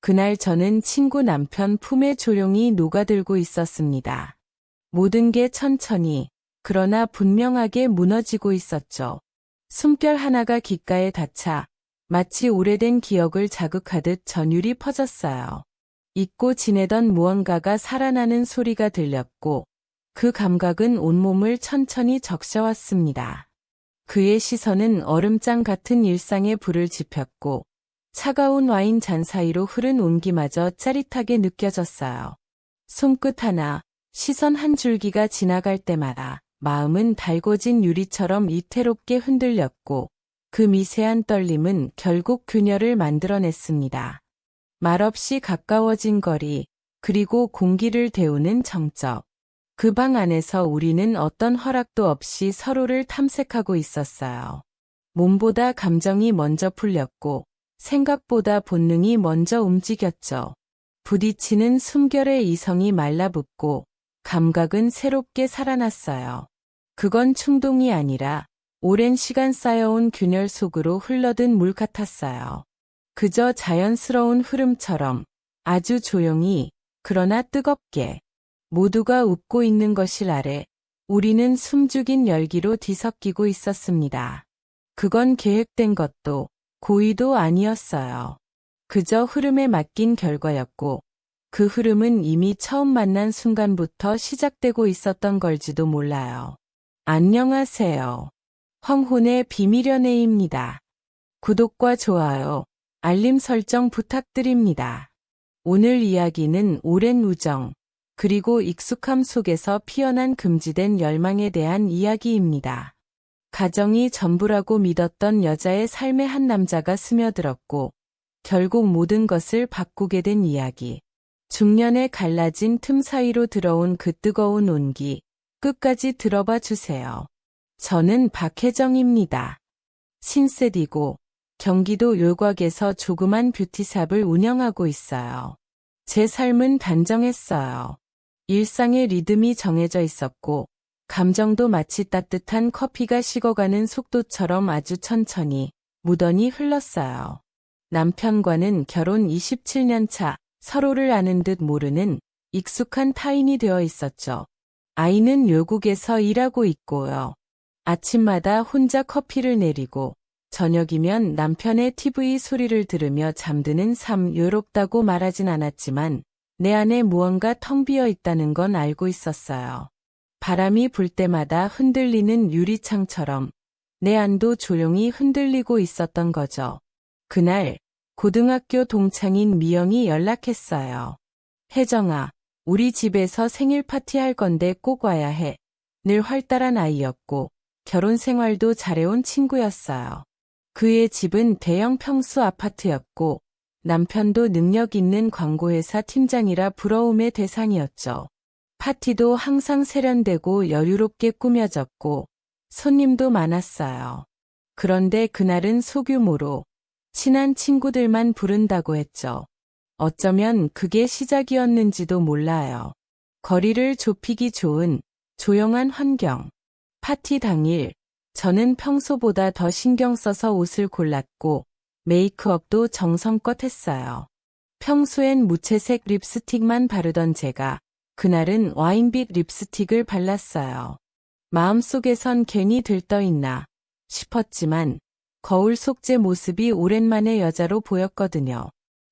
그날 저는 친구 남편 품에 조용히 녹아들고 있었습니다. 모든 게 천천히, 그러나 분명하게 무너지고 있었죠. 숨결 하나가 귓가에 닿자 마치 오래된 기억을 자극하듯 전율이 퍼졌어요. 잊고 지내던 무언가가 살아나는 소리가 들렸고 그 감각은 온몸을 천천히 적셔왔습니다. 그의 시선은 얼음장 같은 일상에 불을 지폈고 차가운 와인 잔 사이로 흐른 온기마저 짜릿하게 느껴졌어요. 손끝 하나, 시선 한 줄기가 지나갈 때마다 마음은 달궈진 유리처럼 위태롭게 흔들렸고 그 미세한 떨림은 결국 균열을 만들어냈습니다. 말없이 가까워진 거리, 그리고 공기를 데우는 정적. 그 방 안에서 우리는 어떤 허락도 없이 서로를 탐색하고 있었어요. 몸보다 감정이 먼저 풀렸고 생각보다 본능이 먼저 움직였죠. 부딪히는 숨결의 이성이 말라붙고 감각은 새롭게 살아났어요. 그건 충동이 아니라 오랜 시간 쌓여온 균열 속으로 흘러든 물 같았어요. 그저 자연스러운 흐름처럼 아주 조용히 그러나 뜨겁게 모두가 웃고 있는 거실 아래 우리는 숨죽인 열기로 뒤섞이고 있었습니다. 그건 계획된 것도 고의도 아니었어요. 그저 흐름에 맡긴 결과였고 그 흐름은 이미 처음 만난 순간부터 시작되고 있었던 걸지도 몰라요. 안녕하세요. 황혼의 비밀 연애입니다. 구독과 좋아요, 알림 설정 부탁드립니다. 오늘 이야기는 오랜 우정, 그리고 익숙함 속에서 피어난 금지된 열망에 대한 이야기입니다. 가정이 전부라고 믿었던 여자의 삶에 한 남자가 스며들었고 결국 모든 것을 바꾸게 된 이야기. 중년에 갈라진 틈 사이로 들어온 그 뜨거운 온기, 끝까지 들어봐 주세요. 저는 박혜정입니다. 신세디고 경기도 요곽에서 조그만 뷰티샵을 운영하고 있어요. 제 삶은 단정했어요. 일상의 리듬이 정해져 있었고 감정도 마치 따뜻한 커피가 식어가는 속도처럼 아주 천천히 무던히 흘렀어요. 남편과는 결혼 27년 차, 서로를 아는 듯 모르는 익숙한 타인이 되어 있었죠. 아이는 외국에서 일하고 있고요. 아침마다 혼자 커피를 내리고 저녁이면 남편의 TV 소리를 들으며 잠드는 삶. 외롭다고 말하진 않았지만 내 안에 무언가 텅 비어 있다는 건 알고 있었어요. 바람이 불 때마다 흔들리는 유리창처럼 내 안도 조용히 흔들리고 있었던 거죠. 그날 고등학교 동창인 미영이 연락했어요. 혜정아, 우리 집에서 생일 파티할 건데 꼭 와야 해. 늘 활달한 아이였고 결혼 생활도 잘해온 친구였어요. 그의 집은 대형 평수 아파트였고 남편도 능력 있는 광고회사 팀장이라 부러움의 대상이었죠. 파티도 항상 세련되고 여유롭게 꾸며졌고 손님도 많았어요. 그런데 그날은 소규모로 친한 친구들만 부른다고 했죠. 어쩌면 그게 시작이었는지도 몰라요. 거리를 좁히기 좋은 조용한 환경. 파티 당일 저는 평소보다 더 신경 써서 옷을 골랐고 메이크업도 정성껏 했어요. 평소엔 무채색 립스틱만 바르던 제가 그날은 와인빛 립스틱을 발랐어요. 마음속에선 괜히 들떠있나 싶었지만 거울 속 제 모습이 오랜만에 여자로 보였거든요.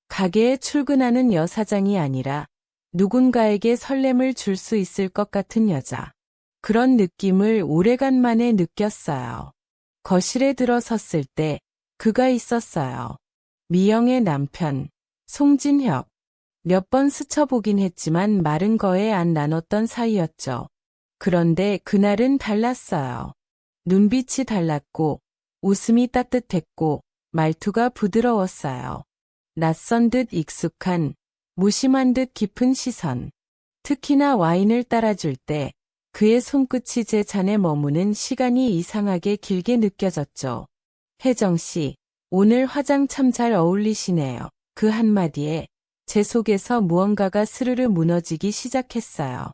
가게에 출근하는 여사장이 아니라 누군가에게 설렘을 줄 수 있을 것 같은 여자. 그런 느낌을 오래간만에 느꼈어요. 거실에 들어섰을 때 그가 있었어요. 미영의 남편, 송진혁. 몇 번 스쳐보긴 했지만 마른 거에 안 나눴던 사이였죠. 그런데 그날은 달랐어요. 눈빛이 달랐고 웃음이 따뜻했고 말투가 부드러웠어요. 낯선 듯 익숙한, 무심한 듯 깊은 시선. 특히나 와인을 따라줄 때 그의 손끝이 제 잔에 머무는 시간이 이상하게 길게 느껴졌죠. 혜정 씨, 오늘 화장 참 잘 어울리시네요. 그 한마디에 제 속에서 무언가가 스르르 무너지기 시작했어요.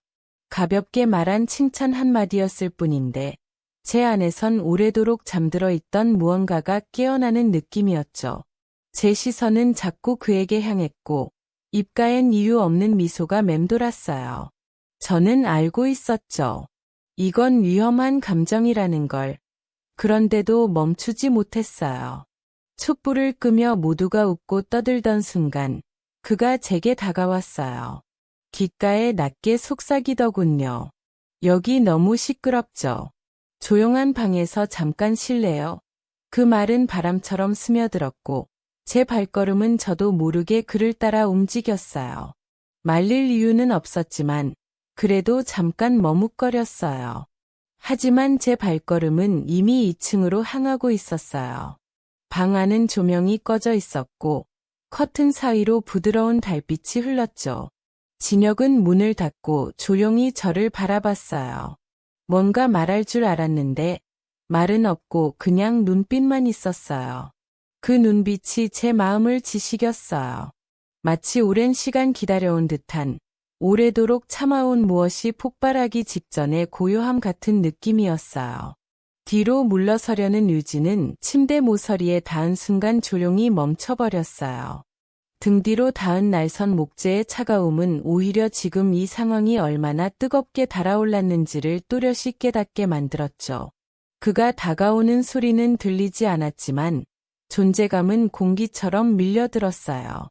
가볍게 말한 칭찬 한마디였을 뿐인데 제 안에선 오래도록 잠들어 있던 무언가가 깨어나는 느낌이었죠. 제 시선은 자꾸 그에게 향했고 입가엔 이유 없는 미소가 맴돌았어요. 저는 알고 있었죠. 이건 위험한 감정이라는 걸. 그런데도 멈추지 못했어요. 촛불을 끄며 모두가 웃고 떠들던 순간 그가 제게 다가왔어요. 귓가에 낮게 속삭이더군요. 여기 너무 시끄럽죠. 조용한 방에서 잠깐 쉴래요? 그 말은 바람처럼 스며들었고 제 발걸음은 저도 모르게 그를 따라 움직였어요. 말릴 이유는 없었지만 그래도 잠깐 머뭇거렸어요. 하지만 제 발걸음은 이미 2층으로 향하고 있었어요. 방 안은 조명이 꺼져 있었고 커튼 사이로 부드러운 달빛이 흘렀죠. 진혁은 문을 닫고 조용히 저를 바라봤어요. 뭔가 말할 줄 알았는데 말은 없고 그냥 눈빛만 있었어요. 그 눈빛이 제 마음을 지식였어요. 마치 오랜 시간 기다려온 듯한 오래도록 참아온 무엇이 폭발하기 직전의 고요함 같은 느낌이었어요. 뒤로 물러서려는 유진은 침대 모서리에 닿은 순간 조용히 멈춰버렸어요. 등 뒤로 닿은 날선 목재의 차가움은 오히려 지금 이 상황이 얼마나 뜨겁게 달아올랐는지를 또렷이 깨닫게 만들었죠. 그가 다가오는 소리는 들리지 않았지만 존재감은 공기처럼 밀려들었어요.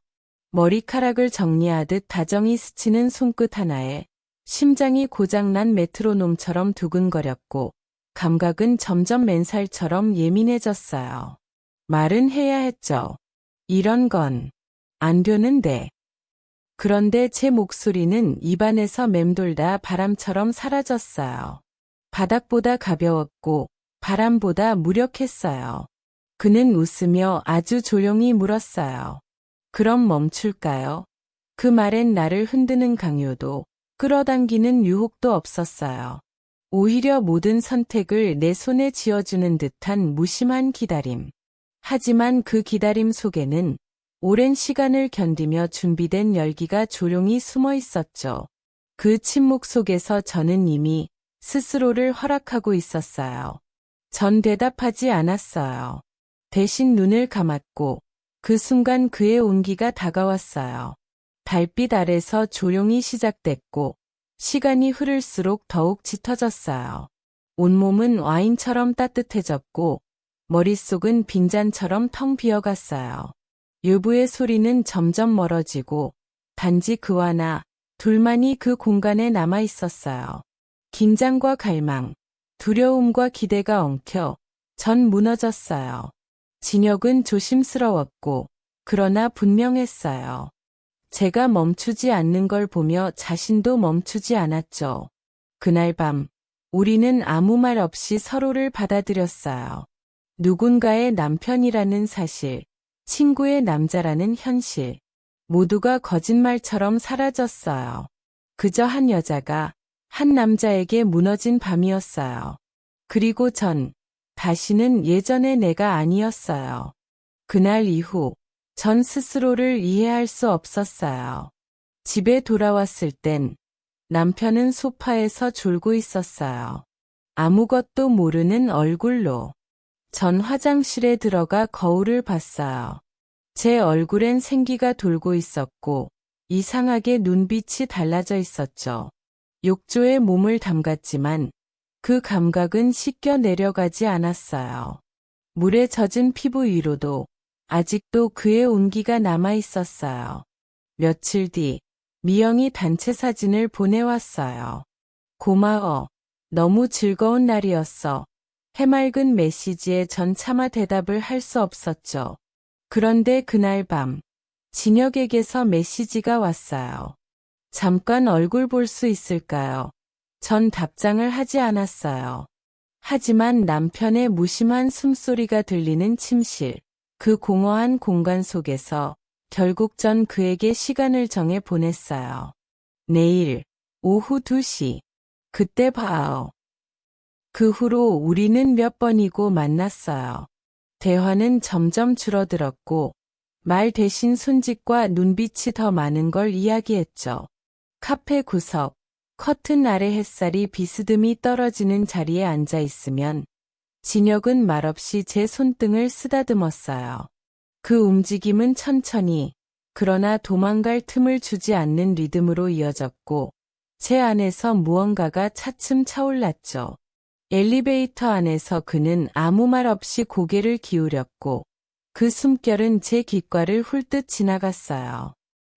머리카락을 정리하듯 다정히 스치는 손끝 하나에 심장이 고장난 메트로놈처럼 두근거렸고 감각은 점점 맨살처럼 예민해졌어요. 말은 해야 했죠. 이런 건 안 되는데. 그런데 제 목소리는 입안에서 맴돌다 바람처럼 사라졌어요. 바닥보다 가벼웠고 바람보다 무력했어요. 그는 웃으며 아주 조용히 물었어요. 그럼 멈출까요? 그 말엔 나를 흔드는 강요도 끌어당기는 유혹도 없었어요. 오히려 모든 선택을 내 손에 쥐어주는 듯한 무심한 기다림. 하지만 그 기다림 속에는 오랜 시간을 견디며 준비된 열기가 조용히 숨어 있었죠. 그 침묵 속에서 저는 이미 스스로를 허락하고 있었어요. 전 대답하지 않았어요. 대신 눈을 감았고 그 순간 그의 온기가 다가왔어요. 달빛 아래서 조용히 시작됐고 시간이 흐를수록 더욱 짙어졌어요. 온몸은 와인처럼 따뜻해졌고 머릿속은 빈잔처럼 텅 비어갔어요. 유부의 소리는 점점 멀어지고 단지 그와 나 둘만이 그 공간에 남아 있었어요. 긴장과 갈망, 두려움과 기대가 엉켜 전 무너졌어요. 진혁은 조심스러웠고 그러나 분명했어요. 제가 멈추지 않는 걸 보며 자신도 멈추지 않았죠. 그날 밤 우리는 아무 말 없이 서로를 받아들였어요. 누군가의 남편이라는 사실, 친구의 남자라는 현실, 모두가 거짓말처럼 사라졌어요. 그저 한 여자가 한 남자에게 무너진 밤이었어요. 그리고 전 다시는 예전의 내가 아니었어요. 그날 이후 전 스스로를 이해할 수 없었어요. 집에 돌아왔을 땐 남편은 소파에서 졸고 있었어요. 아무것도 모르는 얼굴로. 전 화장실에 들어가 거울을 봤어요. 제 얼굴엔 생기가 돌고 있었고 이상하게 눈빛이 달라져 있었죠. 욕조에 몸을 담갔지만 그 감각은 씻겨 내려가지 않았어요. 물에 젖은 피부 위로도 아직도 그의 온기가 남아 있었어요. 며칠 뒤 미영이 단체 사진을 보내왔어요. 고마워. 너무 즐거운 날이었어. 해맑은 메시지에 전 차마 대답을 할 수 없었죠. 그런데 그날 밤 진혁에게서 메시지가 왔어요. 잠깐 얼굴 볼 수 있을까요? 전 답장을 하지 않았어요. 하지만 남편의 무심한 숨소리가 들리는 침실, 그 공허한 공간 속에서 결국 전 그에게 시간을 정해 보냈어요. 내일 오후 2시. 그때 봐요. 그 후로 우리는 몇 번이고 만났어요. 대화는 점점 줄어들었고 말 대신 손짓과 눈빛이 더 많은 걸 이야기했죠. 카페 구석, 커튼 아래 햇살이 비스듬히 떨어지는 자리에 앉아 있으면 진혁은 말없이 제 손등을 쓰다듬었어요. 그 움직임은 천천히, 그러나 도망갈 틈을 주지 않는 리듬으로 이어졌고, 제 안에서 무언가가 차츰 차올랐죠. 엘리베이터 안에서 그는 아무 말 없이 고개를 기울였고, 그 숨결은 제 귓가를 훌듯 지나갔어요.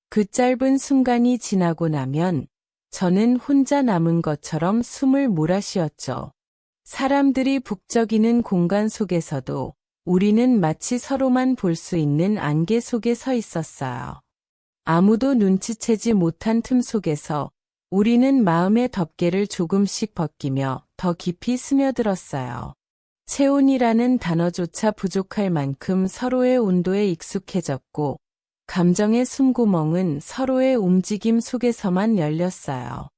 그 짧은 순간이 지나고 나면 저는 혼자 남은 것처럼 숨을 몰아쉬었죠. 사람들이 북적이는 공간 속에서도 우리는 마치 서로만 볼 수 있는 안개 속에 서 있었어요. 아무도 눈치채지 못한 틈 속에서 우리는 마음의 덮개를 조금씩 벗기며 더 깊이 스며들었어요. 체온이라는 단어조차 부족할 만큼 서로의 온도에 익숙해졌고, 감정의 숨구멍은 서로의 움직임 속에서만 열렸어요.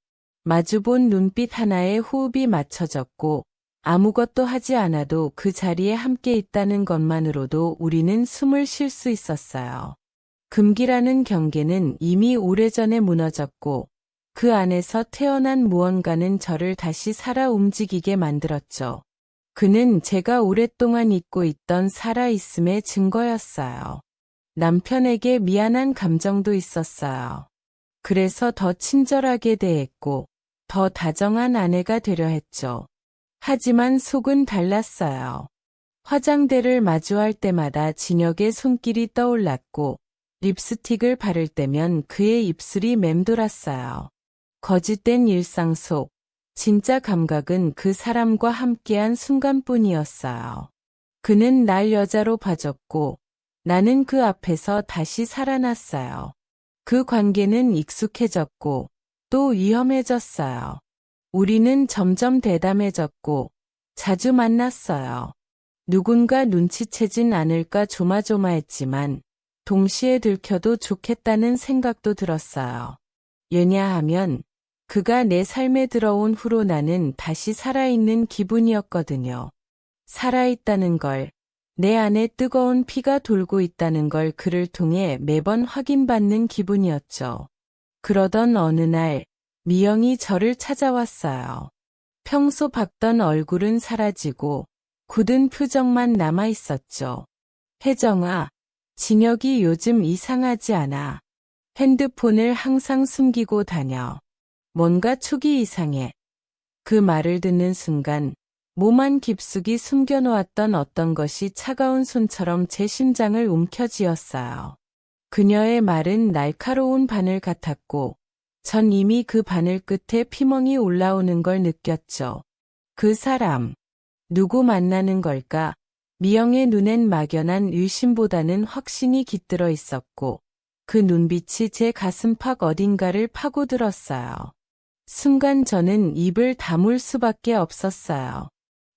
마주본 눈빛 하나에 호흡이 맞춰졌고, 아무것도 하지 않아도 그 자리에 함께 있다는 것만으로도 우리는 숨을 쉴 수 있었어요. 금기라는 경계는 이미 오래전에 무너졌고, 그 안에서 태어난 무언가는 저를 다시 살아 움직이게 만들었죠. 그는 제가 오랫동안 잊고 있던 살아있음의 증거였어요. 남편에게 미안한 감정도 있었어요. 그래서 더 친절하게 대했고, 더 다정한 아내가 되려 했죠. 하지만 속은 달랐어요. 화장대를 마주할 때마다 진혁의 손길이 떠올랐고, 립스틱을 바를 때면 그의 입술이 맴돌았어요. 거짓된 일상 속, 진짜 감각은 그 사람과 함께한 순간뿐이었어요. 그는 날 여자로 봐줬고, 나는 그 앞에서 다시 살아났어요. 그 관계는 익숙해졌고, 또 위험해졌어요. 우리는 점점 대담해졌고, 자주 만났어요. 누군가 눈치채진 않을까 조마조마했지만, 동시에 들켜도 좋겠다는 생각도 들었어요. 왜냐하면, 그가 내 삶에 들어온 후로 나는 다시 살아있는 기분이었거든요. 살아있다는 걸, 내 안에 뜨거운 피가 돌고 있다는 걸 그를 통해 매번 확인받는 기분이었죠. 그러던 어느 날, 미영이 저를 찾아왔어요. 평소 봤던 얼굴은 사라지고, 굳은 표정만 남아있었죠. 혜정아, 진혁이 요즘 이상하지 않아. 핸드폰을 항상 숨기고 다녀. 뭔가 촉이 이상해. 그 말을 듣는 순간 몸 안 깊숙이 숨겨놓았던 어떤 것이 차가운 손처럼 제 심장을 움켜쥐었어요. 그녀의 말은 날카로운 바늘 같았고 전 이미 그 바늘 끝에 피멍이 올라오는 걸 느꼈죠. 그 사람, 누구 만나는 걸까? 미영의 눈엔 막연한 의심보다는 확신이 깃들어 있었고 그 눈빛이 제 가슴팍 어딘가를 파고들었어요. 순간 저는 입을 다물 수밖에 없었어요.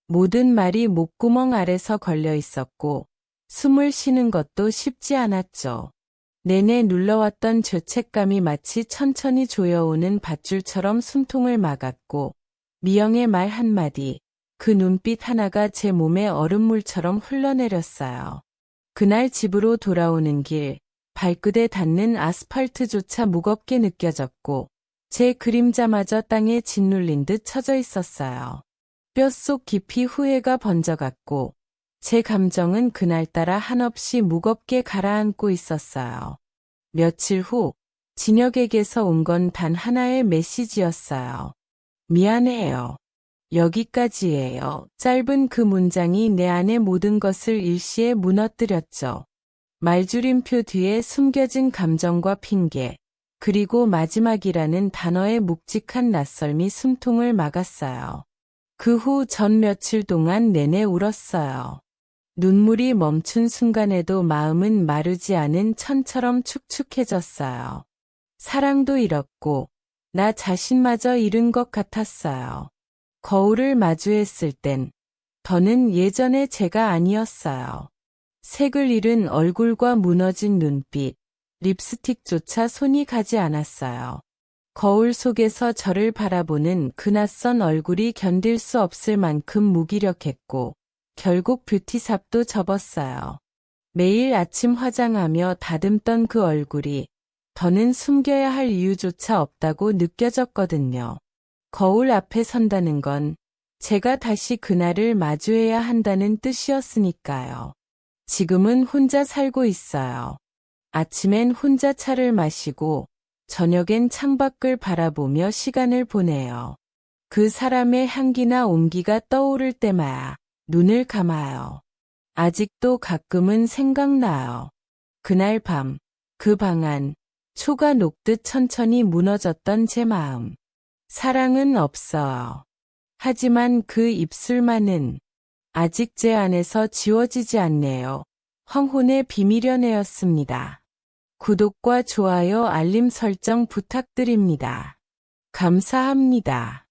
모든 말이 목구멍 아래서 걸려 있었고 숨을 쉬는 것도 쉽지 않았죠. 내내 눌러왔던 죄책감이 마치 천천히 조여오는 밧줄처럼 숨통을 막았고 미영의 말 한마디, 그 눈빛 하나가 제 몸에 얼음물처럼 흘러내렸어요. 그날 집으로 돌아오는 길, 발끝에 닿는 아스팔트조차 무겁게 느껴졌고 제 그림자마저 땅에 짓눌린 듯 처져 있었어요. 뼛속 깊이 후회가 번져갔고 제 감정은 그날따라 한없이 무겁게 가라앉고 있었어요. 며칠 후 진혁에게서 온 건 단 하나의 메시지였어요. 미안해요. 여기까지예요. 짧은 그 문장이 내 안의 모든 것을 일시에 무너뜨렸죠. 말줄임표 뒤에 숨겨진 감정과 핑계, 그리고 마지막이라는 단어의 묵직한 낯설미 숨통을 막았어요. 그 후 전 며칠 동안 내내 울었어요. 눈물이 멈춘 순간에도 마음은 마르지 않은 천처럼 축축해졌어요. 사랑도 잃었고 나 자신마저 잃은 것 같았어요. 거울을 마주했을 땐 더는 예전의 제가 아니었어요. 색을 잃은 얼굴과 무너진 눈빛, 립스틱조차 손이 가지 않았어요. 거울 속에서 저를 바라보는 그 낯선 얼굴이 견딜 수 없을 만큼 무기력했고 결국 뷰티샵도 접었어요. 매일 아침 화장하며 다듬던 그 얼굴이 더는 숨겨야 할 이유조차 없다고 느껴졌거든요. 거울 앞에 선다는 건 제가 다시 그날을 마주해야 한다는 뜻이었으니까요. 지금은 혼자 살고 있어요. 아침엔 혼자 차를 마시고 저녁엔 창밖을 바라보며 시간을 보내요. 그 사람의 향기나 온기가 떠오를 때마다 눈을 감아요. 아직도 가끔은 생각나요. 그날 밤, 그 방 안, 초가 녹듯 천천히 무너졌던 제 마음. 사랑은 없어요. 하지만 그 입술만은 아직 제 안에서 지워지지 않네요. 황혼의 비밀 연애였습니다. 구독과 좋아요 알림 설정 부탁드립니다. 감사합니다.